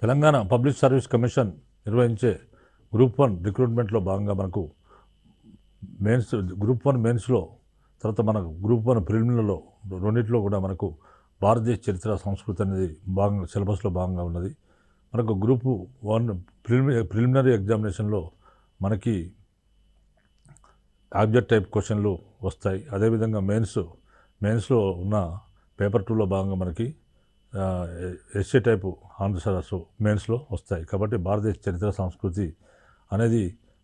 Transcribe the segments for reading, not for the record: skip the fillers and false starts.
Telangana public service commission నిర్వహించే group 1 రిక్రూట్మెంట్లో భాగంగా మనకు గ్రూప్ 1 మెయిన్స్లో తర్వాత మన గ్రూప్ 1 ప్రిలిమినరీలో రెండింటిలో కూడా మనకు భారతదేశ చరిత్ర సంస్కృతి అనేది భాగంగా సిలబస్లో భాగంగా ఉన్నది. మనకు గ్రూప్ 1 ప్రిలిమినరీ ఎగ్జామినేషన్లో మనకి ఆబ్జెక్ట్ టైప్ క్వశ్చన్లు వస్తాయి. అదేవిధంగా మెయిన్స్లో ఉన్న పేపర్ 2లో భాగంగా మనకి ఎస్ఏ టైపు ఆన్సర్స్ మెయిన్స్లో వస్తాయి. కాబట్టి భారతదేశ చరిత్ర సంస్కృతి అనేది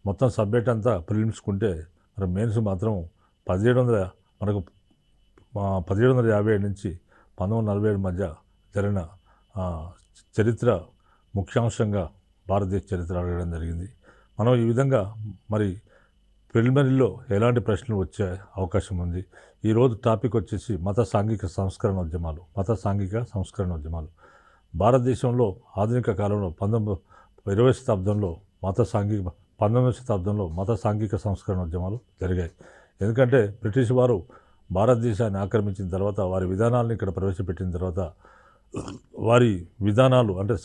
మొత్తం సబ్జెక్ట్ అంతా ప్రిలిమ్స్కుంటే మరి మెయిన్స్ మాత్రం 1757 నుంచి 1947 మధ్య జరిగిన చరిత్ర ముఖ్యాంశంగా భారతదేశ చరిత్ర అడగడం జరిగింది. మనం ఈ విధంగా మరి ప్రిలిమినరీలో ఎలాంటి ప్రశ్నలు వచ్చే అవకాశం ఉంది. ఈరోజు టాపిక్ వచ్చేసి మత సాంఘిక సంస్కరణ ఉద్యమాలు. భారతదేశంలో ఆధునిక కాలంలో 19వ శతాబ్దంలో మత సాంఘిక సంస్కరణ ఉద్యమాలు జరిగాయి. ఎందుకంటే బ్రిటిష్ వారు భారతదేశాన్ని ఆక్రమించిన తర్వాత వారి విధానాలను ఇక్కడ ప్రవేశపెట్టిన తర్వాత వారి విధానాలు అంటే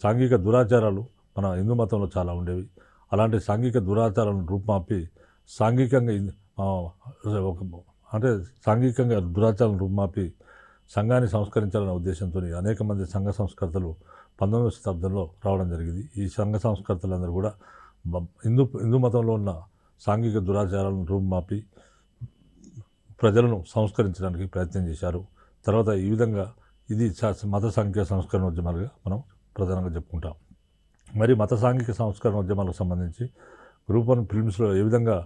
సాంఘిక దురాచారాలు మన హిందూ మతంలో చాలా ఉండేవి. అలాంటి సాంఘిక దురాచారాలను రూపుమాపి సాంఘికంగా దురాచారాలను రూపుమాపి సంఘాన్ని సంస్కరించాలనే ఉద్దేశంతో అనేక మంది సంఘ సంస్కర్తలు 19వ శతాబ్దంలో రావడం జరిగింది. ఈ సంఘ సంస్కర్తలందరూ కూడా హిందూ మతంలో ఉన్న సాంఘిక దురాచారాలను రూపుమాపి ప్రజలను సంస్కరించడానికి ప్రయత్నం చేశారు. తర్వాత ఈ విధంగా ఇది మత సాంఘిక సంస్కరణ ఉద్యమాలుగా మనం ప్రధానంగా చెప్పుకుంటాం. మరి మత సాంఘిక సంస్కరణ ఉద్యమాలకు సంబంధించి గ్రూప్ 1 ప్రిలిమ్స్లో ఏ విధంగా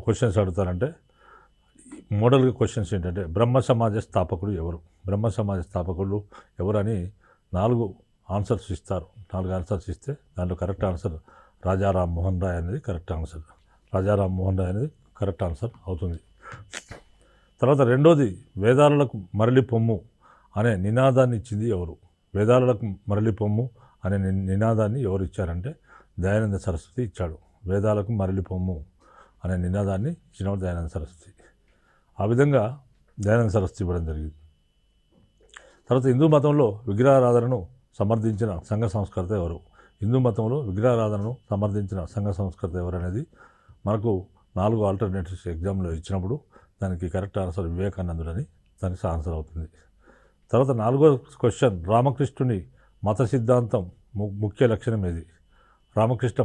క్వశ్చన్స్ అడుగుతారంటే మోడల్గా క్వశ్చన్స్ ఏంటంటే బ్రహ్మ సమాజ స్థాపకుడు ఎవరని 4 ఆన్సర్స్ ఇస్తారు. 4 ఆన్సర్స్ ఇస్తే దాంట్లో కరెక్ట్ ఆన్సర్ రాజా రామ్మోహన్ రాయ్ అనేది కరెక్ట్ ఆన్సర్ అవుతుంది. తర్వాత రెండోది వేదాలకు మరలి పొమ్ము అనే నినాదాన్ని ఇచ్చింది ఎవరు? వేదాలకు మరలి పొమ్ము అనే నినాదాన్ని ఎవరు ఇచ్చారంటే దయానంద సరస్వతి ఇచ్చాడు. వేదాలకు మరలి పొమ్ము అనే నినాదాన్ని ఇచ్చినవాడు దయానంద సరస్వతి. ఆ విధంగా దయానంద సరస్వతి ఇవ్వడం జరిగింది. తర్వాత హిందూ మతంలో విగ్రహారాధనను సమర్థించిన సంఘ సంస్కర్త ఎవరు అనేది మనకు 4 ఆల్టర్నేటివ్స్ ఎగ్జామ్లో ఇచ్చినప్పుడు దానికి కరెక్ట్ ఆన్సర్ వివేకానందుడని దానికి ఆన్సర్ అవుతుంది. తర్వాత 4వ క్వశ్చన్ రామకృష్ణుని మత సిద్ధాంతం ముఖ్య లక్షణం ఏది? రామకృష్ణ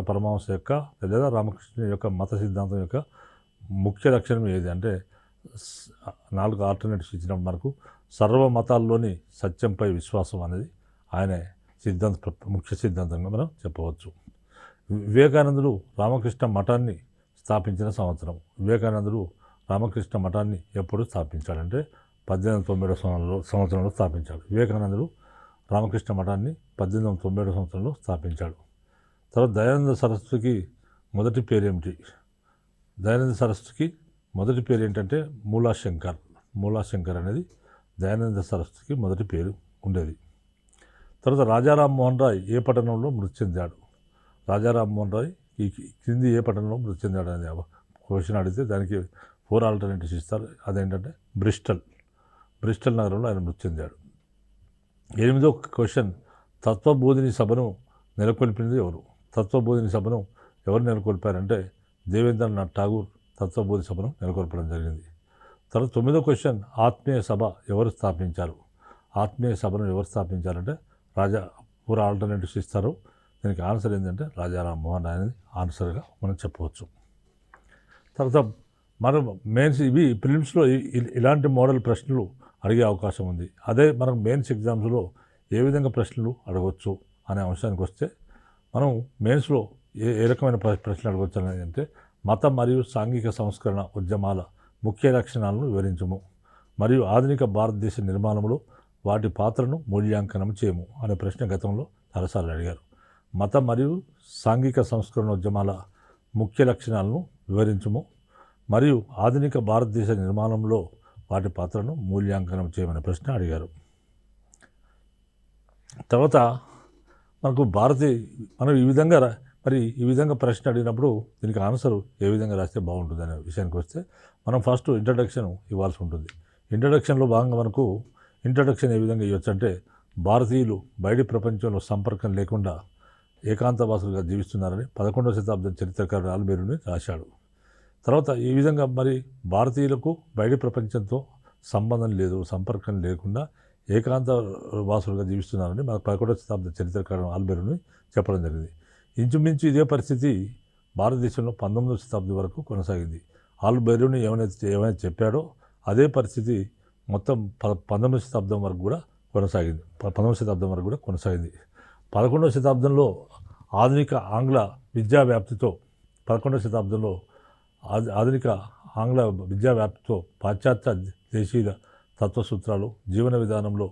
పరమహంస యొక్క లేదా రామకృష్ణుని యొక్క మత సిద్ధాంతం యొక్క ముఖ్య లక్షణం ఏది అంటే 4 ఆల్టర్నేటివ్స్ ఇచ్చినప్పుడు మనకు సర్వ మతాల్లోని సత్యంపై విశ్వాసం అనేది ఆయన ముఖ్య సిద్ధాంతంగా మనం చెప్పవచ్చు. వివేకానందుడు రామకృష్ణ మఠాన్ని స్థాపించిన సంవత్సరం. రామకృష్ణ మఠాన్ని ఎప్పుడు స్థాపించాడంటే 1897 సంవత్సరంలో స్థాపించాడు. వివేకానందుడు రామకృష్ణ మఠాన్ని 1897 సంవత్సరంలో స్థాపించాడు. తర్వాత దయానంద సరస్వతికి మొదటి పేరు ఏమిటి? దయానంద సరస్వతికి మొదటి పేరు ఏంటంటే మూలాశంకర్ అనేది దయానంద సరస్వతికి మొదటి పేరు ఉండేది. తర్వాత రాజా రామ్మోహన్ రాయ్ ఏ పట్టణంలో మృతి చెందాడు? ఈ క్రింది ఏ పట్టణంలో మృతి చెందాడు అనే క్వశ్చన్ అడిగితే దానికి 4 ఆల్టర్నేటివ్స్ ఇస్తారు. అదేంటంటే బ్రిస్టల్ నగరంలో ఆయన మృతి చెందాడు. 8వ క్వశ్చన్ తత్వబోధిని సభను నెలకొల్పినది ఎవరు? ఎవరు నెలకొల్పారంటే దేవేంద్రనాథ్ ఠాగూర్ తత్వబోధి సభను నెలకొల్పడం జరిగింది. తర్వాత 9వ క్వశ్చన్ ఆత్మీయ సభ ఎవరు స్థాపించారు? అంటే రాజా 4 ఆల్టర్నేటివ్స్ ఇస్తారు. దీనికి ఆన్సర్ ఏంటంటే రాజా రామ్మోహన్ రాయ్ అనేది ఆన్సర్గా మనం చెప్పవచ్చు. తర్వాత మనం మెయిన్స్ ఇవి ప్రిలిమ్స్లో ఇలాంటి మోడల్ ప్రశ్నలు అడిగే అవకాశం ఉంది. అదే మనం మెయిన్స్ ఎగ్జామ్స్లో ఏ విధంగా ప్రశ్నలు అడగవచ్చు అనే అంశానికి వస్తే మనం మెయిన్స్లో ఏ రకమైన ప్రశ్నలు అడగవచ్చు అనేది అంటే మత మరియు సాంఘిక సంస్కరణ ఉద్యమాల ముఖ్య లక్షణాలను వివరించము మరియు ఆధునిక భారతదేశ నిర్మాణంలో వాటి పాత్రను మూల్యాంకనం చేయము అనే ప్రశ్న గతంలో చాలాసార్లు అడిగారు. మత మరియు సాంఘిక సంస్కరణ ఉద్యమాల ముఖ్య లక్షణాలను వివరించము మరియు ఆధునిక భారతదేశ నిర్మాణంలో వాటి పాత్రను మూల్యాంకనం చేయమనే ప్రశ్న అడిగారు. తర్వాత మనకు మనం ఈ విధంగా ప్రశ్న అడిగినప్పుడు దీనికి ఆన్సర్ ఏ విధంగా రాస్తే బాగుంటుంది అనే విషయానికి వస్తే మనం ఫస్ట్ ఇంట్రడక్షన్ ఇవ్వాల్సి ఉంటుంది. ఇంట్రడక్షన్లో భాగంగా మనకు ఇంట్రడక్షన్ ఏ విధంగా ఇవ్వచ్చు అంటే భారతీయులు బయటి ప్రపంచంలో సంపర్కం లేకుండా ఏకాంతవాసులుగా జీవిస్తున్నారని 11వ శతాబ్దం చరిత్రకారుడు ఆల్బెరూని రాశాడు. తర్వాత ఈ విధంగా మరి భారతీయులకు బయటి ప్రపంచంతో సంబంధం లేదు, సంపర్కం లేకుండా ఏకాంత వాసులుగా జీవిస్తున్నారని మన 11వ శతాబ్ద చరిత్రకారుడు ఆల్బెరూని చెప్పడం జరిగింది. ఇంచుమించు ఇదే పరిస్థితి భారతదేశంలో 19వ శతాబ్దం వరకు కొనసాగింది. ఆల్బెరూని ఏమైనా చెప్పాడో అదే పరిస్థితి మొత్తం 19వ శతాబ్దం వరకు కూడా కొనసాగింది. 19వ శతాబ్దం వరకు కూడా కొనసాగింది. 11వ శతాబ్దంలో ఆధునిక ఆంగ్ల విద్యా వ్యాప్తితో 11వ శతాబ్దంలో ఆధునిక ఆంగ్ల విద్యా వ్యాప్తితో పాశ్చాత్య దేశీయుల తత్వసూత్రాలు జీవన విధానంలో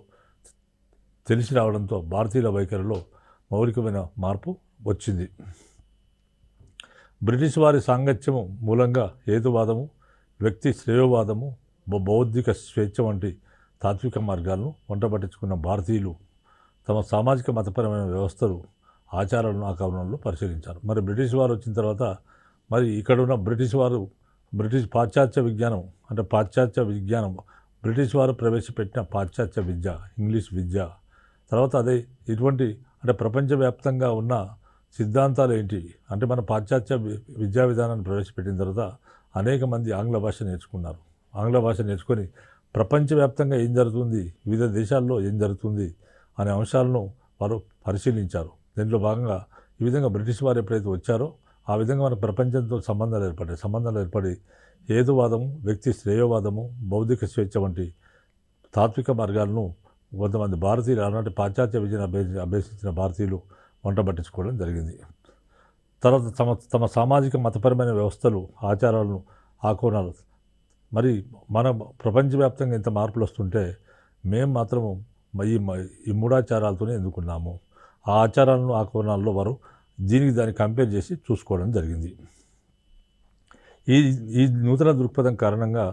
తెలిసి రావడంతో భారతీయుల వైఖరిలో మౌలికమైన మార్పు వచ్చింది. బ్రిటిష్ వారి సాంగత్యము మూలంగా హేతువాదము, వ్యక్తి శ్రేయోవాదము, బౌద్ధిక స్వేచ్ఛ వంటి తాత్విక మార్గాలను వంటబట్టించుకున్న భారతీయులు తమ సామాజిక మతపరమైన వ్యవస్థలు, ఆచారాలను ఆ కాలంలో పరిశీలించారు. మరి బ్రిటిష్ వారు వచ్చిన తర్వాత మరి ఇక్కడ ఉన్న బ్రిటిష్ పాశ్చాత్య విజ్ఞానం అంటే బ్రిటిష్ వారు ప్రవేశపెట్టిన పాశ్చాత్య విద్య, ఇంగ్లీష్ విద్య, తర్వాత అదే ఇటువంటి అంటే ప్రపంచవ్యాప్తంగా ఉన్న సిద్ధాంతాలు ఏంటి అంటే మన పాశ్చాత్య విద్యా విధానాన్ని ప్రవేశపెట్టిన తర్వాత అనేక మంది ఆంగ్ల భాష నేర్చుకున్నారు. ఆంగ్ల భాష నేర్చుకొని ప్రపంచవ్యాప్తంగా ఏం జరుగుతుంది, వివిధ దేశాల్లో ఏం జరుగుతుంది అనే అంశాలను వారు పరిశీలించారు. దీంట్లో భాగంగా ఈ విధంగా బ్రిటిష్ వారు ఎప్పుడైతే వచ్చారో ఆ విధంగా మన ప్రపంచంతో సంబంధాలు ఏర్పడి హేతువాదము, వ్యక్తి శ్రేయోవాదము, బౌద్ధిక స్వేచ్ఛ వంటి తాత్విక మార్గాలను కొంతమంది భారతీయులు ఆనాటి పాశ్చాత్య విద్యను అభ్యసించిన భారతీయులు వంటబట్టించుకోవడం జరిగింది. తర్వాత తమ సామాజిక మతపరమైన వ్యవస్థలు, ఆచారాలను, ఆకోణాలు మరి మన ప్రపంచవ్యాప్తంగా ఇంత మార్పులు వస్తుంటే మేము మాత్రము ఈ మూడాచారాలతోనే ఎందుకున్నాము. ఆ ఆచారాలను, ఆకోణాల్లో వారు దాన్ని కంపేర్ చేసి చూసుకోవడం జరిగింది. ఈ నూతన దృక్పథం కారణంగా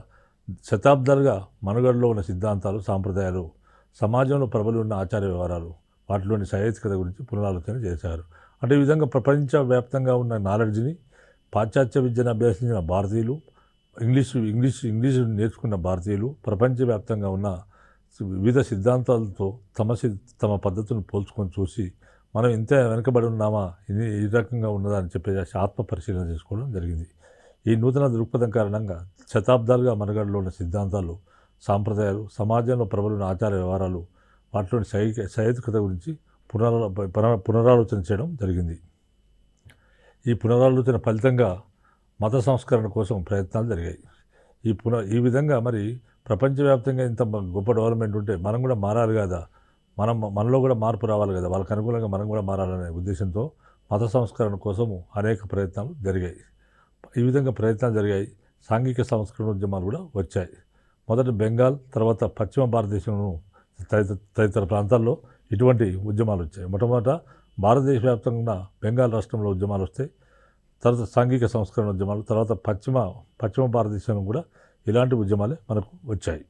శతాబ్దాలుగా మనుగడలో ఉన్న సిద్ధాంతాలు, సాంప్రదాయాలు, సమాజంలో ప్రబలి ఉన్న ఆచార వ్యవహారాలు, వాటిలోని సహేతుకత గురించి పునరాలోచన చేశారు. అంటే ఈ విధంగా ప్రపంచవ్యాప్తంగా ఉన్న నాలెడ్జ్ని పాశ్చాత్య విద్యను అభ్యసించిన భారతీయులు, ఇంగ్లీష్ నేర్చుకున్న భారతీయులు ప్రపంచవ్యాప్తంగా ఉన్న వివిధ సిద్ధాంతాలతో తమ పద్ధతులను పోల్చుకొని చూసి మనం ఇంత వెనకబడి ఉన్నామా, ఈ రకంగా ఉన్నదా అని చెప్పేసి ఆత్మ పరిశీలన చేసుకోవడం జరిగింది. ఈ నూతన దృక్పథం కారణంగా శతాబ్దాలుగా మనుగడలో ఉన్న సిద్ధాంతాలు, సాంప్రదాయాలు, సమాజంలో ప్రబలిన ఆచార వ్యవహారాలు, వాటిలోని సహేతుకత గురించి పునరాలోచన చేయడం జరిగింది. ఈ పునరాలోచన ఫలితంగా మత సంస్కరణ కోసం ప్రయత్నాలు జరిగాయి. ఈ విధంగా మరి ప్రపంచవ్యాప్తంగా ఇంత గొప్ప డెవలప్మెంట్ ఉంటే మనం కూడా మారాలి కదా, మనలో కూడా మార్పు రావాలి కదా, వాళ్ళకి అనుకూలంగా మనం కూడా మారాలనే ఉద్దేశంతో మత సంస్కరణ కోసము అనేక ప్రయత్నాలు జరిగాయి. ఈ విధంగా ప్రయత్నాలు జరిగాయి. సాంఘిక సంస్కరణ ఉద్యమాలు కూడా వచ్చాయి. మొదట బెంగాల్, తర్వాత పశ్చిమ భారతదేశంలో తదితర ప్రాంతాల్లో ఇటువంటి ఉద్యమాలు వచ్చాయి. మొట్టమొదట భారతదేశ వ్యాప్తంగా బెంగాల్ రాష్ట్రంలో ఉద్యమాలు వస్తాయి. తర్వాత సాంఘిక సంస్కరణ ఉద్యమాలు, తర్వాత పశ్చిమ భారతదేశంలో కూడా ఇలాంటి ఉద్యమాలే మనకు వచ్చాయి.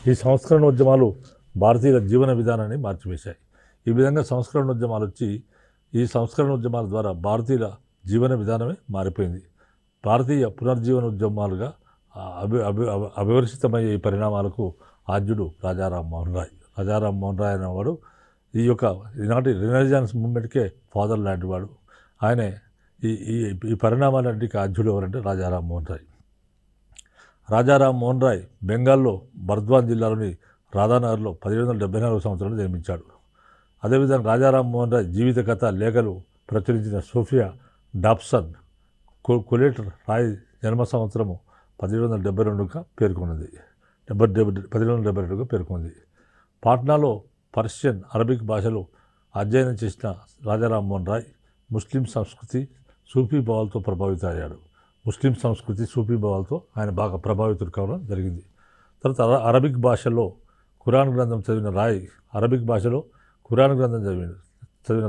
ఈ సంస్కరణ ఉద్యమాలు భారతీయుల జీవన విధానాన్ని మార్చివేశాయి. ఈ విధంగా సంస్కరణ ఉద్యమాలు వచ్చి ఈ సంస్కరణ ఉద్యమాల ద్వారా భారతీయుల జీవన విధానమే మారిపోయింది. భారతీయ పునర్జీవన ఉద్యమాలుగా అవివర్షితమయ్యే ఈ పరిణామాలకు ఆద్యుడు రాజారాం మోహన్ రాయ్ అనేవాడు ఈనాటి రినైజాన్స్ మూవ్మెంట్కే ఫాదర్ లాంటి వాడు. ఆయనే ఈ పరిణామాలన్నిటికీ ఆద్యుడు ఎవరంటే రాజారాం మోహన్ రాయ్ బెంగాల్లో బర్ద్వాన్ జిల్లాలోని రాధానగర్లో 1774 సంవత్సరంలో జన్మించాడు. అదేవిధంగా రాజారాం మోహన్ రాయ్ జీవిత కథ, లేఖలు ప్రచురించిన సోఫియా డాబ్సన్ కొలెటర్ రాయ్ జన్మ సంవత్సరము 1772గా పేర్కొన్నది. 1772గా పేర్కొంది. పాట్నాలో పర్షియన్, అరబిక్ భాషలు అధ్యయనం చేసిన రాజారాం మోహన్ రాయ్ ముస్లిం సంస్కృతి, సూఫీ భావాలతో ప్రభావితమయ్యాడు. ఆయన బాగా ప్రభావితుడు కావడం జరిగింది. తర్వాత అరబిక్ భాషలో ఖురాన్ గ్రంథం చదివిన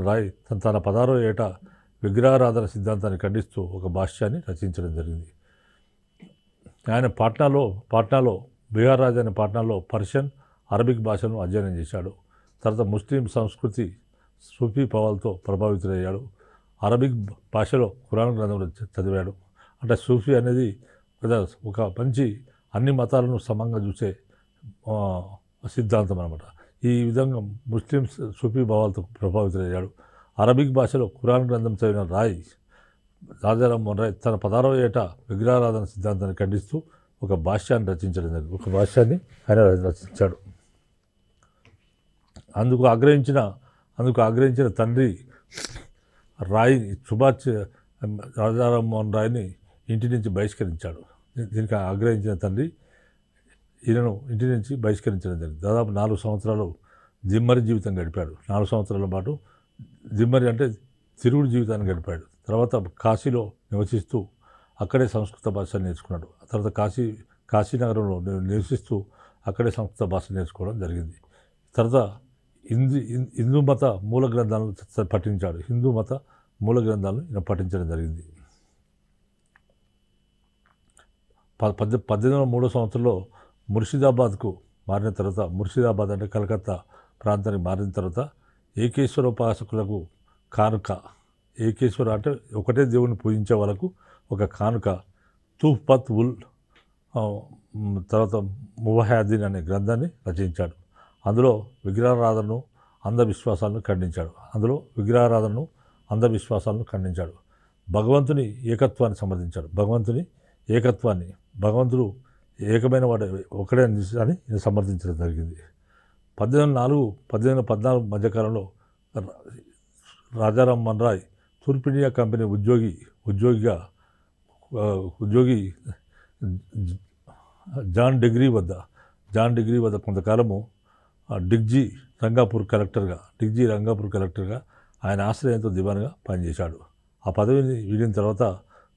రాయ్ తన 16వ ఏట విగ్రహారాధన సిద్ధాంతాన్ని ఖండిస్తూ ఒక భాష్యాన్ని రచించడం జరిగింది. ఆయన పాట్నాలో బీహార్ రాజధాని పాట్నాలో పర్షియన్, అరబిక్ భాషలను అధ్యయనం చేశాడు. తర్వాత ముస్లిం సంస్కృతి, సూఫీ భావాలతో ప్రభావితుడయ్యాడు. అరబిక్ భాషలో ఖురాన్ గ్రంథంలో చదివాడు. అంటే సూఫీ అనేది ఒక మంచి అన్ని మతాలను సమంగా చూసే సిద్ధాంతం అనమాట. ఈ విధంగా ముస్లిమ్స్ సూఫీ భావాలతో ప్రభావితులయ్యాడు. అరబిక్ భాషలో ఖురాన్ గ్రంథం చదివిన రాజారాం మోహన్ రాయ్ తన 16వ ఏట విగ్రహారాధన సిద్ధాంతాన్ని ఖండిస్తూ ఒక భాష్యాన్ని రచించడం జరిగింది. ఒక భాష్యాన్ని ఆయన రచించాడు. అందుకు ఆగ్రహించిన తండ్రి రాజారాం మోహన్ రాయ్ని ఇంటి నుంచి బహిష్కరించాడు. దీనికి ఆగ్రహించిన తండ్రి ఈయనను ఇంటి నుంచి బహిష్కరించడం జరిగింది. దాదాపు 4 సంవత్సరాలు జిమ్మరి జీవితం గడిపాడు. 4 సంవత్సరాల పాటు జిమ్మరి అంటే తిరుగుడు జీవితాన్ని గడిపాడు. తర్వాత కాశీలో నివసిస్తూ అక్కడే సంస్కృత భాష నేర్చుకున్నాడు. తర్వాత కాశీనగరంలో నివసిస్తూ అక్కడే సంస్కృత భాష నేర్చుకోవడం జరిగింది. తర్వాత హిందూ మత మూల గ్రంథాలను పఠించాడు. హిందూ మత మూల గ్రంథాలను ఈయన పఠించడం జరిగింది. 1803 సంవత్సరంలో ముర్షిదాబాద్కు మారిన తర్వాత, ముర్షిదాబాద్ అంటే కలకత్తా ప్రాంతానికి మారిన తర్వాత ఏకేశ్వరోపాసకులకు కానుక, ఏకేశ్వర అంటే ఒకటే దేవుని పూజించే వాళ్ళకు ఒక కానుక తూహ్ఫత్ ఉల్ తర్వాత మువహాద్దీన్ అనే గ్రంథాన్ని రచించాడు. అందులో విగ్రహారాధనను అంధవిశ్వాసాలను ఖండించాడు. భగవంతుని ఏకత్వాన్ని సమర్థించాడు. భగవంతుడు ఏకమైన వాడు ఒకడే అని సమర్థించడం జరిగింది. 1814 మధ్యకాలంలో రాజారాం మోహన్ రాయ్ తూర్పు ఇండియా కంపెనీ ఉద్యోగి జాన్ డిగ్రీ వద్ద కొంతకాలము డిగ్జీ రంగాపూర్ కలెక్టర్గా ఆయన ఆశ్రయంతో దివాన్గా పనిచేశాడు. ఆ పదవిని వీడిన తర్వాత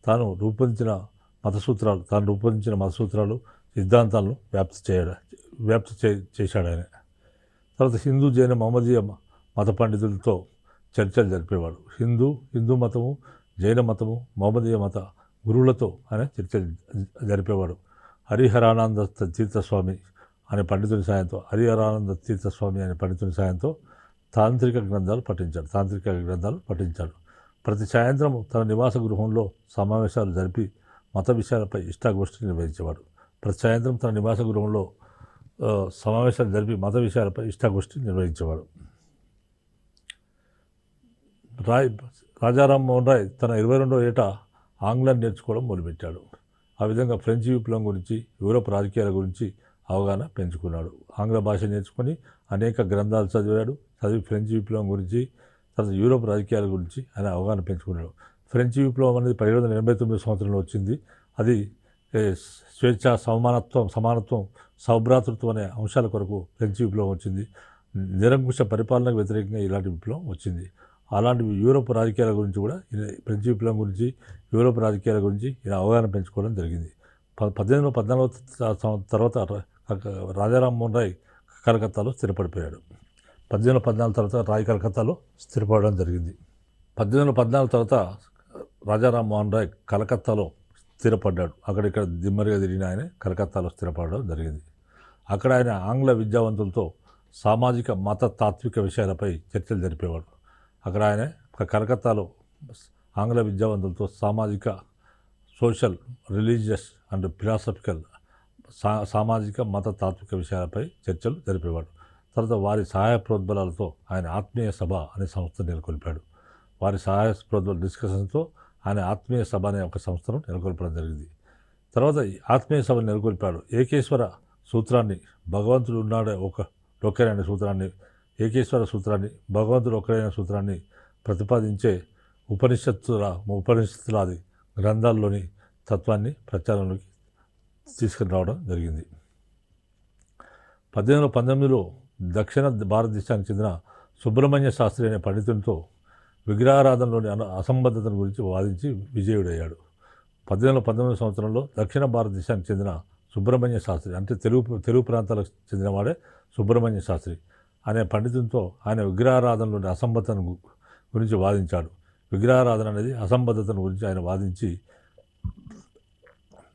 తాను రూపొందించిన మతసూత్రాలు సిద్ధాంతాలను వ్యాప్తి చేశాడు ఆయన. తర్వాత హిందూ జైన మహమ్మదీయ మత పండితులతో చర్చలు జరిపేవాడు. హిందూ మతము, జైన మతము, మహమ్మదీయ మత గురువులతో ఆయన చర్చలు జరిపేవాడు. హరిహరానంద తీర్థస్వామి అనే పండితుని సాయంతో తాంత్రిక గ్రంథాలు పఠించాడు. ప్రతి సాయంత్రం తన నివాస గృహంలో సమావేశాలు జరిపి మత విషయాలపై ఇష్టాగోష్ఠి నిర్వహించేవాడు. రాజారాం మోహన్ రాయ్ తన 22వ ఏట ఆంగ్లం నేర్చుకోవడం మొదలుపెట్టాడు. ఆ విధంగా ఫ్రెంచ్ విప్లవం గురించి, యూరోప్ రాజకీయాల గురించి అవగాహన పెంచుకున్నాడు. ఆంగ్ల భాష నేర్చుకొని అనేక గ్రంథాలు చదివి ఫ్రెంచ్ విప్లవం గురించి, తర్వాత యూరోప్ రాజకీయాల గురించి ఆయన అవగాహన పెంచుకున్నాడు. ఫ్రెంచ్ విప్లవం అనేది 1789 సంవత్సరంలో వచ్చింది. అది స్వేచ్ఛ, సమానత్వం, సౌభ్రాతృత్వం అనే అంశాల కొరకు ఫ్రెంచ్ విప్లవం వచ్చింది. నిరంకుశ పరిపాలనకు వ్యతిరేకంగా ఇలాంటి విప్లవం వచ్చింది. అలాంటివి యూరోప్ రాజకీయాల గురించి కూడా ఫ్రెంచ్ విప్లవం గురించి, యూరోప్ రాజకీయాల గురించి ఈయన అవగాహన పెంచుకోవడం జరిగింది. 1814 తర్వాత రాజారాం మోహన్ రాయ్ కలకత్తాలో స్థిరపడిపోయాడు. 1814 తర్వాత రాయ్ కలకత్తాలో స్థిరపడడం జరిగింది. 1814 తర్వాత రాజారాం మోహన్ రాయ్ కలకత్తాలో స్థిరపడ్డాడు. అక్కడిక్కడ దిమ్మరిగా తిరిగిన ఆయన కలకత్తాలో స్థిరపడడం జరిగింది. అక్కడ ఆయన ఆంగ్ల విద్యావంతులతో సామాజిక, మత, తాత్విక విషయాలపై చర్చలు జరిపేవాడు. అక్కడ ఆయన కలకత్తాలో ఆంగ్ల విద్యావంతులతో సామాజిక, సోషల్, రిలీజియస్ అండ్ ఫిలాసఫికల్ సామాజిక, మత, తాత్విక విషయాలపై చర్చలు జరిపేవాడు. తర్వాత వారి సహాయ ప్రోద్బలాలతో ఆయన ఆత్మీయ సభ అనే సంస్థ నెలకొల్పాడు. వారి సహాయ ప్రోద్బల డిస్కషన్స్తో ఆయన ఆత్మీయ సభ అనే ఒక సంస్థను నెలకొల్పడం జరిగింది. తర్వాత ఆత్మీయ సభను నెలకొల్పాడు. ఏకేశ్వర సూత్రాన్ని, భగవంతుడు ఉన్నాడే ఒక్కరైన సూత్రాన్ని, ఏకేశ్వర సూత్రాన్ని, భగవంతుడు ఒక్కరైన సూత్రాన్ని ప్రతిపాదించే ఉపనిషత్తులాది గ్రంథాల్లోని తత్వాన్ని ప్రచారంలోకి తీసుకుని రావడం జరిగింది. 1819లో దక్షిణ భారతదేశానికి చెందిన సుబ్రహ్మణ్య శాస్త్రి అనే పండితునితో విగ్రహారాధనలోని అసంబద్ధతను గురించి వాదించి విజయుడయ్యాడు. 1819 సంవత్సరంలో దక్షిణ భారతదేశానికి చెందిన సుబ్రహ్మణ్య శాస్త్రి అంటే తెలుగు ప్రాంతాలకు చెందినవాడే సుబ్రహ్మణ్య శాస్త్రి అనే పండితునితో ఆయన విగ్రహారాధనలోని అసంబద్ధతను గురించి వాదించాడు. విగ్రహారాధన అనేది అసంబద్ధతను గురించి ఆయన వాదించి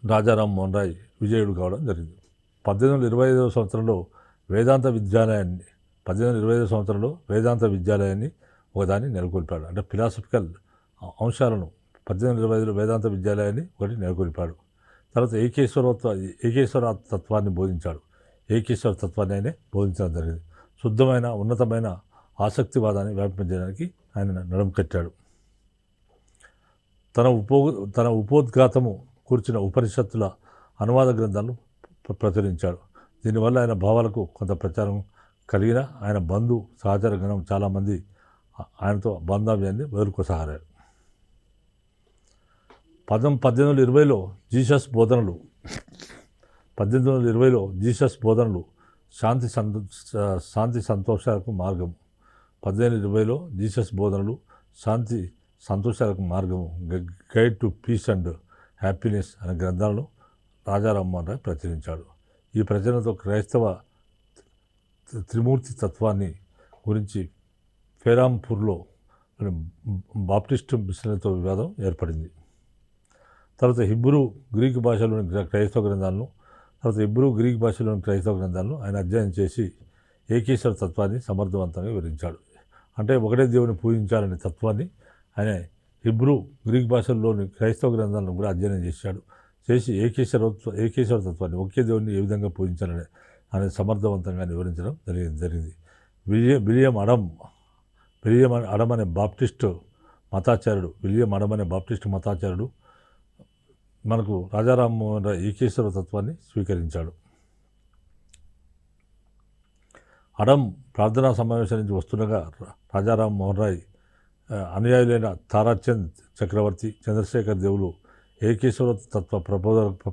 రాజారాం మోహన్ రాయ్ విజయుడు కావడం జరిగింది. 1825 సంవత్సరంలో వేదాంత విద్యాలయాన్ని ఒకదాన్ని నెలకొల్పాడు. అంటే ఫిలాసఫికల్ అంశాలను 1825లో వేదాంత విద్యాలయాన్ని ఒకటి నెలకొల్పాడు. తర్వాత ఏకేశ్వర తత్వాన్ని బోధించాడు. ఏకేశ్వర తత్వాన్ని ఆయనే బోధించడం జరిగింది. శుద్ధమైన ఉన్నతమైన ఆసక్తివాదాన్ని వ్యాపించడానికి ఆయన నడుం కట్టాడు. తన ఉపోద్ఘాతము కూర్చిన ఉపనిషత్తుల అనువాద గ్రంథాలను ప్రచురించాడు. దీనివల్ల ఆయన భావాలకు కొంత ప్రచారం కలిగిన ఆయన బంధు సహచర గణం చాలామంది ఆయనతో బాంధవ్యాన్ని వదులుకోసాగారు. 1820లో జీసస్ బోధనలు శాంతి సంతోషాలకు మార్గం. 1820లో జీసస్ బోధనలు శాంతి సంతోషాలకు మార్గము guide to peace and happiness అనే గ్రంథాలను రాజా రామ్మోహన్ రాయ్ ప్రచురించాడు. ఈ ప్రచురణతో క్రైస్తవ త్రిమూర్తి తత్వాన్ని గురించి ఫేరాంపూర్లో బాప్టిస్టు మిషనరీతో వివాదం ఏర్పడింది. తర్వాత హిబ్రూ గ్రీక్ భాషలోని క్రైస్తవ గ్రంథాలను ఆయన అధ్యయనం చేసి ఏకేశ్వర తత్వాన్ని సమర్థవంతంగా వివరించాడు. అంటే ఒకటే దేవుని పూజించాలనే తత్వాన్ని ఆయన హిబ్రూ గ్రీక్ భాషల్లోని క్రైస్తవ గ్రంథాలను కూడా అధ్యయనం చేసి ఏకేశ్వర తత్వాన్ని ఒకే దేవుడిని ఏ విధంగా పూజించాలని అనేది సమర్థవంతంగా వివరించడం జరిగింది. విలియం అడమ్ అనే బాప్టిస్టు మతాచార్యుడు మనకు రాజా రామ్మోహన్ రాయ్ ఏకేశ్వర తత్వాన్ని స్వీకరించాడు. అడమ్ ప్రార్థనా సమావేశం నుంచి వస్తుండగా రాజా రామ్మోహన్ రాయ్ అనుయాయులైన తారాచంద్ చక్రవర్తి, చంద్రశేఖర్ దేవులు ఏకేశ్వర తత్వ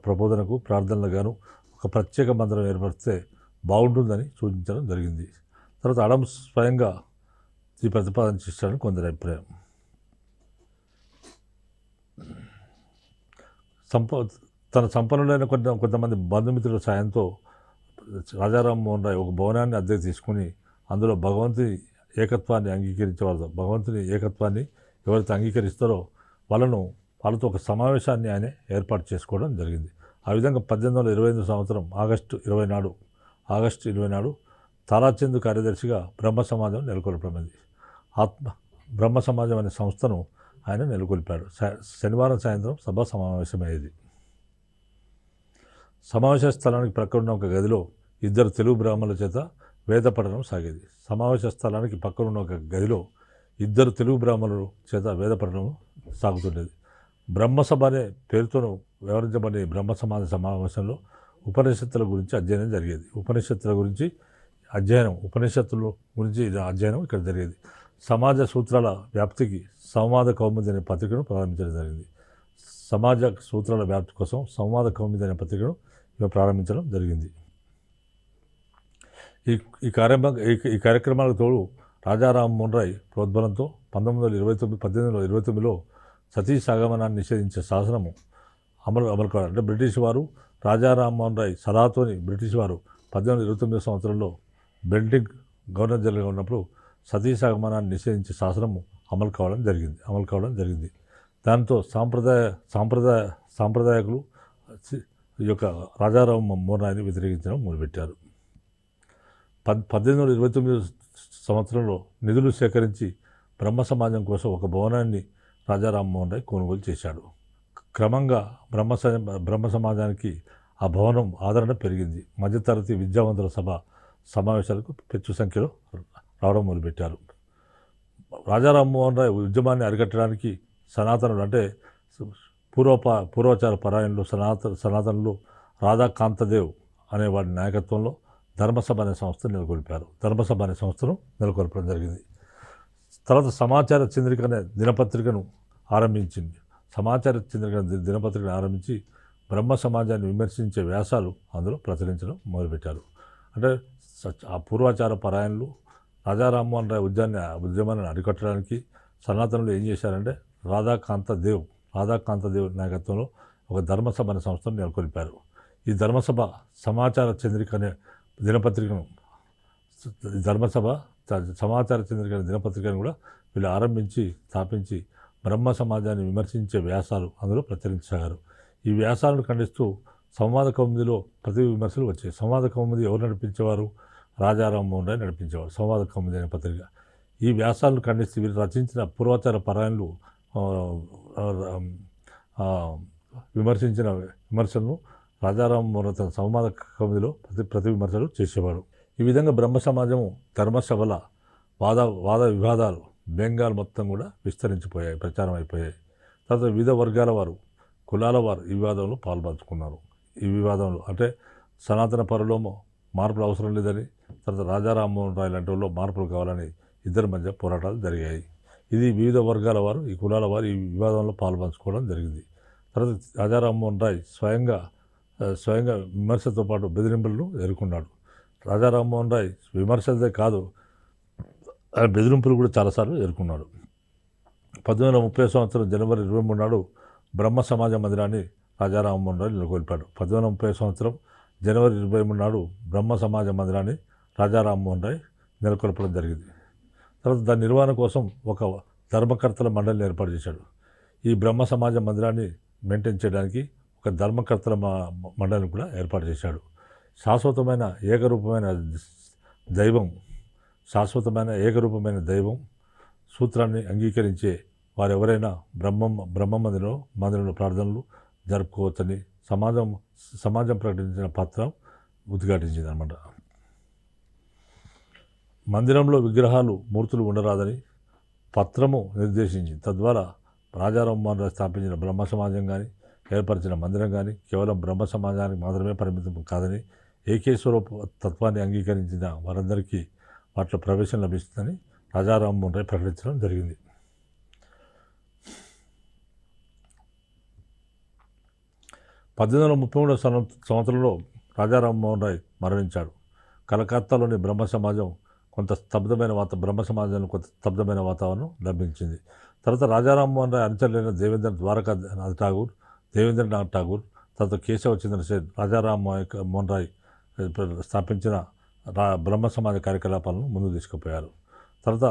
ప్రబోధనకు ప్రార్థనలుగాను ఒక ప్రత్యేక మందిరం ఏర్పడితే బాగుంటుందని సూచించడం జరిగింది. తర్వాత అడమ్ స్వయంగా ఈ ప్రతిపాదన చేశాడని కొందరి అభిప్రాయం. తన సంపన్నులైన కొంతమంది బంధుమిత్రుల సాయంతో రాజా రామ్మోహన్ రాయ్ ఒక భవనాన్ని అద్దెకు తీసుకుని అందులో భగవంతుని ఏకత్వాన్ని ఎవరైతే అంగీకరిస్తారో వాళ్ళతో ఒక సమావేశాన్ని ఆయన ఏర్పాటు చేసుకోవడం జరిగింది. ఆ విధంగా 1825 సంవత్సరం ఆగస్టు 20 తారాచంద్ కార్యదర్శిగా బ్రహ్మ సమాజం నెలకొల్పబడింది. బ్రహ్మ సమాజం అనే సంస్థను ఆయన నెలకొల్పాడు. శనివారం సాయంత్రం సభ సమావేశమయ్యేది. సమావేశ స్థలానికి ప్రక్కనున్న ఒక గదిలో 2 తెలుగు బ్రాహ్మణుల చేత వేద పఠనం సాగేది. సమావేశ స్థలానికి పక్కనున్న ఒక గదిలో 2 తెలుగు బ్రాహ్మణుల చేత వేద పఠనం సాగుతుండేది. బ్రహ్మసభ అనే పేరుతోనూ వ్యవహరించబడే బ్రహ్మ సమాజ సమావేశంలో ఉపనిషత్తుల గురించి అధ్యయనం జరిగేది. ఉపనిషత్తుల గురించి అధ్యయనం ఇక్కడ జరిగేది. సమాజ సూత్రాల వ్యాప్తికి సంవాద కౌముది అనే పత్రికను ప్రారంభించడం జరిగింది. సమాజ సూత్రాల వ్యాప్తి కోసం సంవాద కౌముది అనే పత్రికను ప్రారంభించడం జరిగింది. ఈ కార్యక్రమాలకు తోడు రాజా రామ్మోహన్ రాయ్ ప్రోద్బలంతో 1829లో సతీ సగమనాన్ని నిషేధించే శాసనము అమలు కావాలి. అంటే బ్రిటిష్ వారు రాజా రామ్మోహన్ రాయ్ సలహాతోని బ్రిటిష్ వారు 1829 సంవత్సరంలో బెంటింగ్ గవర్నర్ జనరల్గా ఉన్నప్పుడు సతీ సగమనాన్ని నిషేధించే శాసనము అమలు కావడం జరిగింది. దాంతో సాంప్రదాయకులు ఈ యొక్క రాజా రామ్మోహన్ రాయ్ని వ్యతిరేకించడం మొదలుపెట్టారు. 1829 సంవత్సరంలో నిధులు సేకరించి బ్రహ్మ సమాజం కోసం ఒక భవనాన్ని రాజా రామ్మోహన్ రాయ్ కొనుగోలు చేశాడు. క్రమంగా బ్రహ్మ సమాజానికి ఆ భవనం ఆదరణ పెరిగింది. మధ్యతరగతి విద్యావంతుల సమావేశాలకు పెచ్చు సంఖ్యలో రావడం మొదలుపెట్టారు. రాజా రామ్మోహన్ రాయ్ ఉద్యమాన్ని అరికట్టడానికి సనాతనులు అంటే పూర్వాచార పరాయణులు సనాతనులు రాధాకాంతదేవ్ అనే వాడి నాయకత్వంలో ధర్మసభ అనే సంస్థను నెలకొల్పడం జరిగింది. తర్వాత సమాచార చంద్రిక అనే దినపత్రికను ఆరంభించి బ్రహ్మ సమాజాన్ని విమర్శించే వ్యాసాలు అందులో ప్రచురించడం మొదలుపెట్టారు. అంటే ఆ పూర్వాచార పరాయణులు రాజా రామ్మోహన్ రాయ్ ఉద్యమాన్ని అరికట్టడానికి సనాతనులు ఏం చేశారంటే రాధాకాంతదేవ్ నాయకత్వంలో ఒక ధర్మసభ అనే సంస్థను నెలకొల్పారు. ఈ ధర్మసభ సమాచార చంద్రిక అనే దినపత్రికను కూడా వీళ్ళు స్థాపించి బ్రహ్మ సమాజాన్ని విమర్శించే వ్యాసాలు అందులో ప్రచురించసాగారు. ఈ వ్యాసాలను ఖండిస్తూ సంవాద కౌముదిలో ప్రతి విమర్శలు వచ్చాయి. సంవాద కౌముది ఎవరు నడిపించేవారు? రాజా రామ్మోహన్ రాయ్ నడిపించేవారు సంవాద కౌముది అనే పత్రిక. ఈ వ్యాసాలను ఖండిస్తూ వీళ్ళు రచించిన పూర్వాచార పరాయణులు విమర్శించిన విమర్శలను రాజా రామ్మోహన్ రాయ్ తన సంవాద కౌముదిలో ప్రతి విమర్శలు చేసేవాడు. ఈ విధంగా బ్రహ్మ సమాజము ధర్మసభల వాద వివాదాలు బెంగాల్ మొత్తం కూడా విస్తరించిపోయాయి, ప్రచారం అయిపోయాయి. తర్వాత వివిధ వర్గాల వారు, కులాల వారు ఈ వివాదంలో పాల్పంచుకున్నారు. ఈ వివాదంలో అంటే సనాతన పరులోమో మార్పులు అవసరం లేదని, తర్వాత రాజా రామ్మోహన్ రాయ్ లాంటి వాళ్ళు మార్పులు కావాలని ఇద్దరి మధ్య పోరాటాలు జరిగాయి. ఇది వివిధ వర్గాల వారు, ఈ కులాల వారు ఈ వివాదంలో పాల్పంచుకోవడం జరిగింది. తర్వాత రాజా రామ్మోహన్ రాయ్ స్వయంగా విమర్శతో పాటు బెదిరింపులను ఎదుర్కొన్నాడు. రాజా రామ్మోహన్ రాయ్ విమర్శలదే కాదు, బెదిరింపులు కూడా చాలాసార్లు ఎదుర్కొన్నాడు. 1830 సంవత్సరం జనవరి 23 నాడు బ్రహ్మ సమాజ మందిరాన్ని రాజా రామ్మోహన్ రాయ్ నెలకొల్పాడు. 1830 సంవత్సరం జనవరి 23 నాడు బ్రహ్మ సమాజ మందిరాన్ని రాజా రామ్మోహన్ రాయ్ నెలకొల్పడం జరిగింది. తర్వాత దాని నిర్వహణ కోసం ఒక ధర్మకర్తల మండలిని ఏర్పాటు చేశాడు. ఈ బ్రహ్మ సమాజ మందిరాన్ని మెయింటైన్ చేయడానికి ఒక ధర్మకర్తల మండలిని కూడా ఏర్పాటు చేశాడు. శాశ్వతమైన ఏకరూపమైన దైవం సూత్రాన్ని అంగీకరించే వారెవరైనా బ్రహ్మ మందిరంలో ప్రార్థనలు జరుపుకోవచ్చని సమాజం ప్రకటించిన పత్రం ఉద్ఘాటించింది అన్నమాట. మందిరంలో విగ్రహాలు, మూర్తులు ఉండరాదని పత్రము నిర్దేశించింది. తద్వారా రాజా రామ్మోహన్ రాయ్ స్థాపించిన బ్రహ్మ సమాజం కానీ, ఏర్పరిచిన మందిరం కానీ కేవలం బ్రహ్మ సమాజానికి మాత్రమే పరిమితం కాదని, ఏకేశ్వర తత్వాన్ని అంగీకరించిన వారందరికీ వాటిలో ప్రవేశం లభిస్తుందని రాజా రామ్మోహన్ రాయ్ ప్రకటించడం జరిగింది. సంవత్సరంలో రాజా రామ్మోహన్ రాయ్ మరణించాడు. కలకత్తాలోని బ్రహ్మ సమాజంలో కొంత స్తబ్దమైన వాతావరణం లభించింది. తర్వాత రాజా రామ్మోహన్ రాయ్ అనుచరులైన దేవేంద్రనాథ్ ఠాగూర్, తర్వాత కేశవచంద్ర సేన్ రాజా రామ్మోహన్ రాయ్ స్థాపించిన బ్రహ్మ సమాజ కార్యకలాపాలను ముందు తీసుకుపోయారు. తర్వాత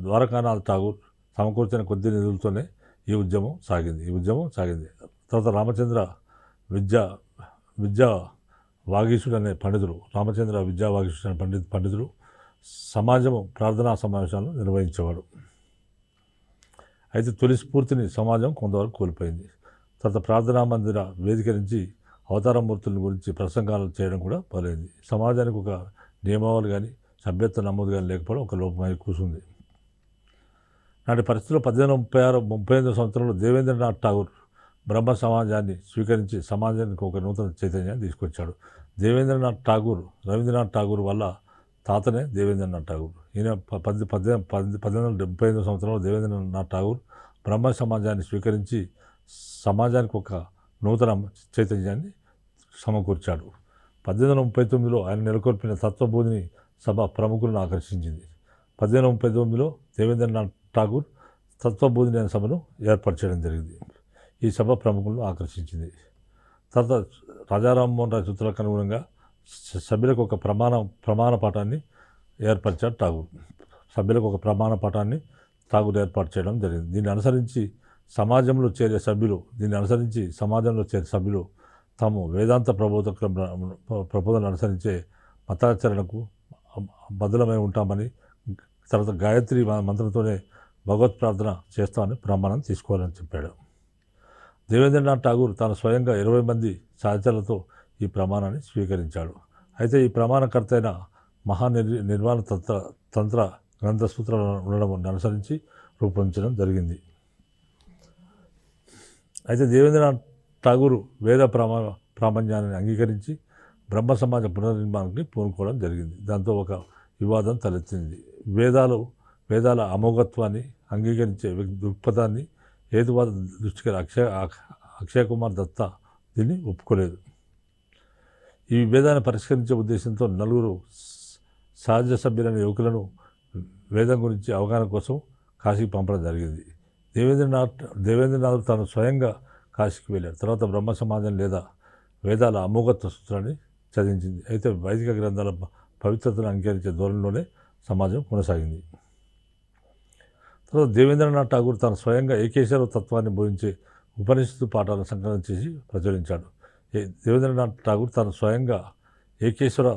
ద్వారకానాథ్ ఠాగూర్ సమకూర్చిన కొద్ది నిధులతోనే ఈ ఉద్యమం సాగింది. తర్వాత రామచంద్ర విద్యా వాగీశుడు అనే పండితుడు సమాజము ప్రార్థనా సమావేశాలను నిర్వహించేవాడు. అయితే తొలి స్ఫూర్తిని సమాజం కొంతవరకు కోల్పోయింది. తర్వాత ప్రార్థనా మందిర వేదిక నుంచి అవతారమూర్తుల గురించి ప్రసంగాలు చేయడం కూడా మొదలైంది. సమాజానికి ఒక నియమావళి కానీ, సభ్యత్వ నమోదు కానీ లేకపోవడం ఒక లోపమై కూర్చుంది. నాటి పరిస్థితుల్లో 1835 సంవత్సరంలో దేవేంద్రనాథ్ ఠాగూర్ బ్రహ్మ సమాజాన్ని స్వీకరించి సమాజానికి ఒక నూతన చైతన్యాన్ని తీసుకొచ్చాడు. రవీంద్రనాథ్ ఠాగూర్ వల్ల తాతనే దేవేంద్రనాథ్ ఠాగూర్. ఈయన 1875 సంవత్సరంలో దేవేంద్రనాథ్ ఠాగూర్ బ్రహ్మ సమాజాన్ని స్వీకరించి సమాజానికి ఒక నూతన చైతన్యాన్ని సమకూర్చాడు. 1839లో ఆయన నెలకొల్పిన తత్వబోధిని సభ ప్రముఖులను ఆకర్షించింది. 1839లో దేవేంద్రనాథ్ ఠాగూర్ తత్వబోధిని అనే సభను ఏర్పాటు చేయడం జరిగింది. ఈ సభ ప్రముఖులను ఆకర్షించింది. తర్వాత రాజా రామ్మోహన్ రాయ్ సూత్రాలకు అనుగుణంగా సభ్యులకు ఒక ప్రమాణ పాఠాన్ని ఏర్పరిచాడు ఠాగూర్. ఏర్పాటు చేయడం జరిగింది. దీన్ని అనుసరించి సమాజంలో చేరే సభ్యులు తాము వేదాంత ప్రబోధనలు అనుసరించే మతాచరణకు బదులమై ఉంటామని, తర్వాత గాయత్రి మంత్రంతోనే భగవత్ ప్రార్థన చేస్తామని ప్రమాణం తీసుకోవాలని చెప్పాడు. దేవేంద్రనాథ్ ఠాగూర్ తాను స్వయంగా 20 మంది సహచరులతో ఈ ప్రమాణాన్ని స్వీకరించాడు. అయితే ఈ ప్రమాణకర్త అయిన మహానిర్వాణ తంత్ర గ్రంథ సూత్రాలను అనుసరించి రూపొందించడం జరిగింది. అయితే దేవేంద్రనాథ్ ఠాగూర్ వేద ప్రామాణ్యాన్ని అంగీకరించి బ్రహ్మ సమాజ పునర్నిర్మాణానికి పూనుకోవడం జరిగింది. దాంతో ఒక వివాదం తలెత్తింది. వేదాల అమోఘత్వాన్ని అంగీకరించే దృక్పథాన్ని హేతువాద దృష్టికి అక్షయ్ కుమార్ దత్తా దీన్ని ఒప్పుకోలేదు. ఈ విభేదాన్ని పరిష్కరించే ఉద్దేశంతో 4 సహజ సభ్యులైన యువకులను వేదం గురించి అవగాహన కోసం కాశీకి పంపడం జరిగింది. దేవేంద్రనాథ్ తాను స్వయంగా కాశీకి వెళ్ళాడు. తర్వాత బ్రహ్మ సమాజం లేదా వేదాల అమోఘత్వ సూత్రాన్ని చదివించింది. అయితే వైదిక గ్రంథాల పవిత్రతను అంగీకరించే ధోరణిలోనే సమాజం కొనసాగింది. తర్వాత దేవేంద్రనాథ్ ఠాగూర్ తాను స్వయంగా ఏకేశ్వర తత్వాన్ని బోధించే ఉపనిషత్తు పాఠాలను సంకలనం చేసి ప్రచురించాడు. దేవేంద్రనాథ్ ఠాగూర్ తాను స్వయంగా ఏకేశ్వర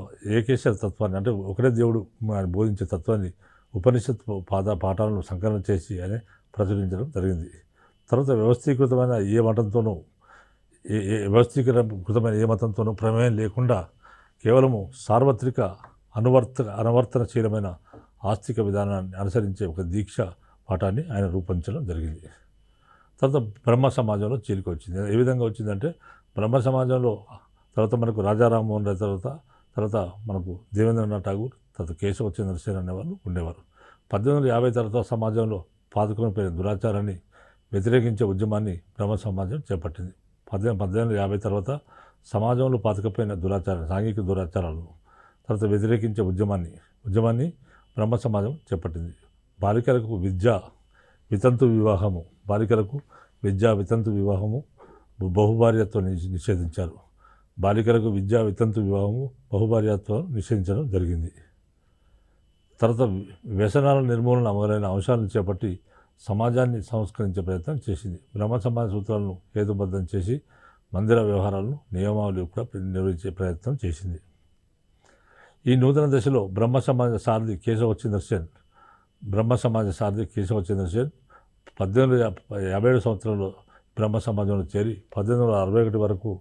తత్వాన్ని, అంటే ఒకటే దేవుడు బోధించే తత్వాన్ని ఉపనిషత్తు పాఠాలను సంకలనం చేసి అని ప్రచురించడం జరిగింది. తర్వాత వ్యవస్థీకృతమైన ఏ మతంతోనూ ప్రమేయం లేకుండా కేవలము సార్వత్రిక అనువర్తనశీలమైన ఆస్తిక విధానాన్ని అనుసరించే ఒక దీక్ష పాఠాన్ని ఆయన రూపొందించడం జరిగింది. తర్వాత బ్రహ్మ సమాజంలో చీలిక వచ్చింది. ఏ విధంగా వచ్చిందంటే బ్రహ్మ సమాజంలో తర్వాత మనకు రాజా రామ్మోహన్ రాయ్ తర్వాత మనకు దేవేంద్రనాథ్ ఠాగూర్, తర్వాత కేశవచంద్ర సేన్ అనేవాళ్ళు ఉండేవారు. 1850 తర్వాత సమాజంలో పాతుకుని దురాచారాన్ని వ్యతిరేకించే ఉద్యమాన్ని బ్రహ్మ సమాజం చేపట్టింది. 1850 తర్వాత సమాజంలో పాతుకుపోయిన సాంఘిక దురాచారాలను తర్వాత వ్యతిరేకించే ఉద్యమాన్ని బ్రహ్మ సమాజం చేపట్టింది. బాలికలకు విద్యా వితంతు వివాహము బహుభార్యత్వం నిషేధించారు. బాలికలకు విద్యా వితంతు వివాహము బహుభార్యత్వం నిషేధించడం జరిగింది. తర్వాత వ్యసనాల నిర్మూలన మొదలైన అంశాలను చేపట్టి సమాజాన్ని సంస్కరించే ప్రయత్నం చేసింది. బ్రహ్మ సమాజ సూత్రాలను హేతుబద్ధం చేసి మందిర వ్యవహారాలను నియమావళి కూడా నిర్వహించే ప్రయత్నం చేసింది. ఈ నూతన దశలో బ్రహ్మ సమాజ సారథి కేశవచంద్ర సేన్ 1857 సంవత్సరంలో బ్రహ్మ సమాజంలో చేరి 1861 వరకు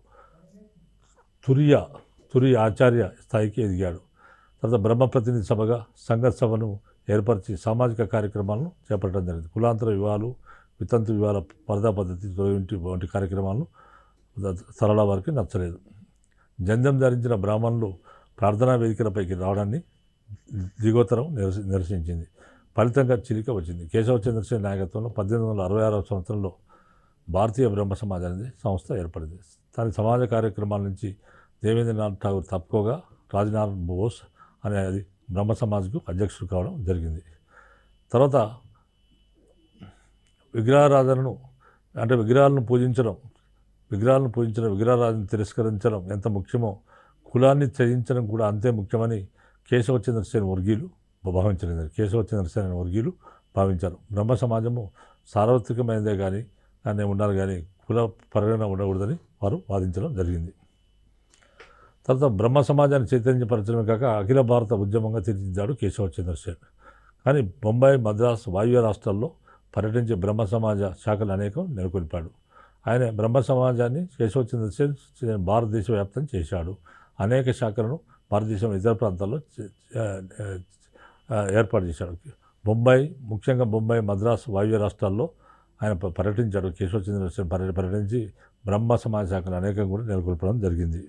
తురియ ఆచార్య స్థాయికి ఎదిగాడు. తర్వాత బ్రహ్మ ప్రతినిధి సభగా సంఘ సభను ఏర్పరిచి సామాజిక కార్యక్రమాలను చేపట్టడం జరిగింది. కులాంతర వివాహాలు, వితంతు వివాహాల పరదా పద్ధతి వంటి కార్యక్రమాలను సరళ వారికి నచ్చలేదు. జంధ్యం ధరించిన బ్రాహ్మణులు ప్రార్థనా వేదికలపైకి రావడాన్ని దిగోతరం నిరసించింది. ఫలితంగా చిలిక వచ్చింది. కేశవచంద్ర సేన్ నాయకత్వంలో 1866 సంవత్సరంలో భారతీయ బ్రహ్మ సమాజ్ అనేది సంస్థ ఏర్పడింది. దాని సమాజ కార్యక్రమాల నుంచి దేవేంద్రనాథ్ ఠాగూర్ తప్పుకోగా రాజ్నారాయణ్ బోస్ అనేది బ్రహ్మ సమాజ్కు అధ్యక్షుడు కావడం జరిగింది. తర్వాత విగ్రహాలను పూజించడం, విగ్రహారాధన తిరస్కరించడం ఎంత ముఖ్యమో కులాన్ని త్యజించడం కూడా అంతే ముఖ్యమని కేశవచంద్ర సేన్ వర్గీయులు భావించారు. బ్రహ్మ సమాజము సార్వత్రికమైనదే కానీ ఉండాలి కానీ కుల పరిగణన ఉండకూడదని వారు వాదించడం జరిగింది. తర్వాత బ్రహ్మ సమాజాన్ని చైతన్యపరచడమే కాక అఖిల భారత ఉద్యమంగా తీర్చిదిద్దాడు కేశవచంద్ర సేన్. కానీ బొంబాయి, మద్రాసు, వాయువ్య రాష్ట్రాల్లో పర్యటించే బ్రహ్మ సమాజ శాఖలు అనేకం నెలకొల్పాడు. ఆయన బ్రహ్మ సమాజాన్ని కేశవచంద్ర సేన్ భారతదేశ వ్యాప్తం చేశాడు. అనేక శాఖలను భారతదేశం ఇతర ప్రాంతాల్లో ఏర్పాటు చేశాడు. ముఖ్యంగా బొంబాయి, మద్రాసు, వాయువ్య రాష్ట్రాల్లో ఆయన పర్యటించాడు. కేశవచంద్ర సేన్ పర్యటించి బ్రహ్మ సమాజ శాఖలు అనేకం కూడా నెలకొల్పడం జరిగింది.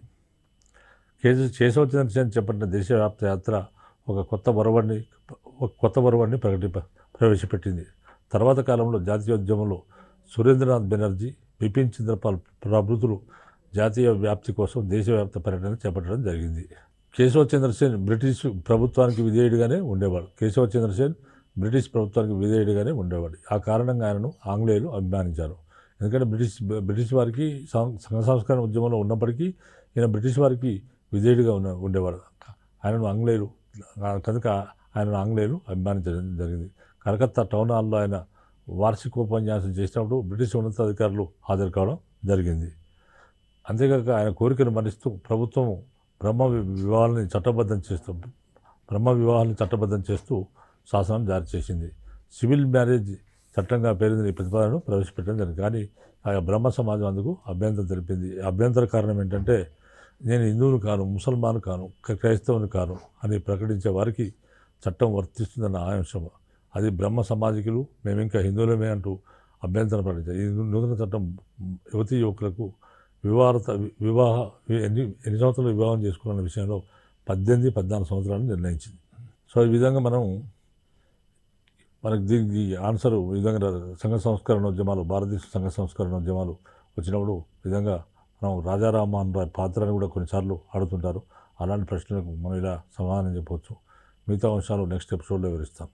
కేశవచంద్ర సేన్ చేపట్టిన దేశవ్యాప్త యాత్ర ఒక కొత్త ఒరవడిని ప్రవేశపెట్టింది. తర్వాత కాలంలో జాతీయోద్యమంలో సురేంద్రనాథ్ బెనర్జీ, బిపిన్ చంద్రపాల్ ప్రభృతులు జాతీయ వ్యాప్తి కోసం దేశవ్యాప్త పర్యటన చేపట్టడం జరిగింది. కేశవచంద్ర సేన్ బ్రిటిష్ ప్రభుత్వానికి విధేయుడిగానే ఉండేవాడు. ఆ కారణంగా ఆయనను ఆంగ్లేయులు అభిమానించారు. ఎందుకంటే బ్రిటిష్ వారికి సంఘ సంస్కరణ ఉద్యమంలో ఉన్నప్పటికీ ఈయన బ్రిటిష్ వారికి విధేయుడిగా ఉండేవాడు. ఆయనను ఆంగ్లేయులు అభిమానించడం జరిగింది. కలకత్తా టౌన్ హాల్లో ఆయన వార్షికోపన్యాసం చేసినప్పుడు బ్రిటిష్ ఉన్నతాధికారులు హాజరు కావడం జరిగింది. అంతేకాక ఆయన కోరికను మన్నిస్తూ ప్రభుత్వం బ్రహ్మ వివాహాలను చట్టబద్ధం చేస్తూ శాసనం జారీ చేసింది. సివిల్ మ్యారేజ్ చట్టంగా పేరుంది ఈ ప్రతిపాదనను ప్రవేశపెట్టడం జరిగింది. కానీ ఆ బ్రహ్మ సమాజం అందుకు అభ్యంతరం తెలిపింది. అభ్యంతర కారణం ఏంటంటే నేను హిందువును కాను, ముసల్మాను కాను, క్రైస్తవుని కాను అని ప్రకటించే వారికి చట్టం వర్తిస్తుందన్న అంశం. అది బ్రహ్మ సమాజికులు మేము ఇంకా హిందువులమే అంటూ అభ్యంతరం ప్రకటించారు. ఈ నూతన చట్టం యువతీ యువకులకు ఎన్ని సంవత్సరాలు వివాహం చేసుకున్న విషయంలో 18-14 సంవత్సరాలను నిర్ణయించింది. సో ఈ విధంగా మనకు దీనికి ఆన్సర్ ఈ విధంగా భారతదేశ సంఘ సంస్కరణ ఉద్యమాలు వచ్చినప్పుడు విధంగా మనం రాజా రామ్మోహన్ రాయ్ పాత్రని కూడా కొన్నిసార్లు ఆడుతుంటారు. అలాంటి ప్రశ్నలకు మనం ఇలా సమాధానం చెప్పవచ్చు. మిగతా అంశాలు నెక్స్ట్ ఎపిసోడ్లో వివరిస్తాం.